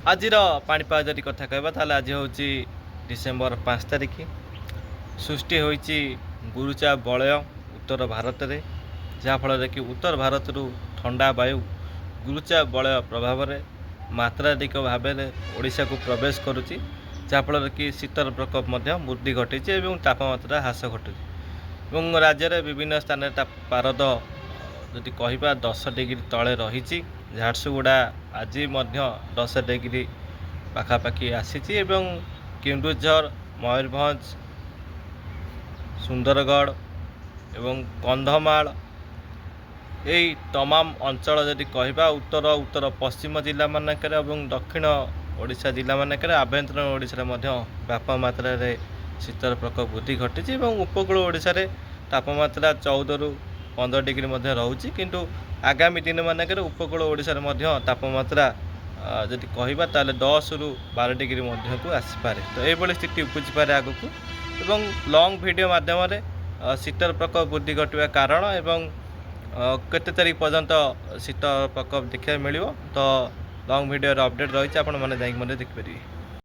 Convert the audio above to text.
ଆଜିର ପାଣିପାଗ ଯଦି କଥା କହିବା ତାହେଲେ ଆଜି ହେଉଛି ଡିସେମ୍ବର 5 ତାରିଖ। ସୃଷ୍ଟି ହୋଇଛି ଗୁରୁଚାପ ବଳୟ ଉତ୍ତର ଭାରତରେ, ଯାହାଫଳରେ କି ଉତ୍ତର ଭାରତରୁ ଥଣ୍ଡା ବାୟୁ ଗୁରୁଚାପ ବଳୟ ପ୍ରଭାବରେ ମାତ୍ରାଧିକ ଭାବରେ ଓଡ଼ିଶାକୁ ପ୍ରବେଶ କରୁଛି, ଯାହାଫଳରେ କି ଶୀତର ପ୍ରକୋପ ମଧ୍ୟ ବୃଦ୍ଧି ଘଟିଛି ଏବଂ ତାପମାତ୍ରା ହ୍ରାସ ଘଟୁଛି। ଏବଂ ରାଜ୍ୟରେ ବିଭିନ୍ନ ସ୍ଥାନରେ ପାରଦ ଯଦି କହିବା 10 ଡିଗ୍ରୀ ତଳେ ରହିଛି। ଝାରସୁଗୁଡ଼ା ଆଜି ମଧ୍ୟ 10 ଡିଗ୍ରୀ ପାଖାପାଖି ଆସିଛି ଏବଂ କେନ୍ଦୁଝର, ମୟୂରଭଞ୍ଜ, ସୁନ୍ଦରଗଡ଼ ଏବଂ କନ୍ଧମାଳ ଏହି ତମାମ ଅଞ୍ଚଳ ଯଦି କହିବା ଉତ୍ତର ପଶ୍ଚିମ ଜିଲ୍ଲାମାନଙ୍କରେ ଏବଂ ଦକ୍ଷିଣ ଓଡ଼ିଶା ଜିଲ୍ଲାମାନଙ୍କରେ, ଆଭ୍ୟନ୍ତରୀଣ ଓଡ଼ିଶାରେ ମଧ୍ୟ ବ୍ୟାପକ ମାତ୍ରାରେ ଶୀତର ପ୍ରକୋପ ବୃଦ୍ଧି ଘଟିଛି ଏବଂ ଉପକୂଳ ଓଡ଼ିଶାରେ ତାପମାତ୍ରା 14ରୁ 15 ଡିଗ୍ରୀ ମଧ୍ୟ ରହୁଛି। କିନ୍ତୁ ଆଗାମୀ ଦିନମାନଙ୍କରେ ଉପକୂଳ ଓଡ଼ିଶାରେ ମଧ୍ୟ ତାପମାତ୍ରା ଯଦି କହିବା ତାହେଲେ 10ରୁ 12 ଡିଗ୍ରୀ ମଧ୍ୟକୁ ଆସିପାରେ। ତ ଏଇଭଳି ସ୍ଥିତି ଉପୁଜିପାରେ ଆଗକୁ ଏବଂ ଲଙ୍ଗ୍ ଭିଡ଼ିଓ ମାଧ୍ୟମରେ ଶୀତର ପ୍ରକୋପ ବୃଦ୍ଧି ଘଟିବା କାରଣ ଏବଂ କେତେ ତାରିଖ ପର୍ଯ୍ୟନ୍ତ ଶୀତ ପ୍ରକୋପ ଦେଖିବାକୁ ମିଳିବ। ତ ଲଙ୍ଗ୍ ଭିଡ଼ିଓର ଅପଡ଼େଟ୍ ରହିଛି, ଆପଣମାନେ ଯାଇକି ମଧ୍ୟ ଦେଖିପାରିବେ।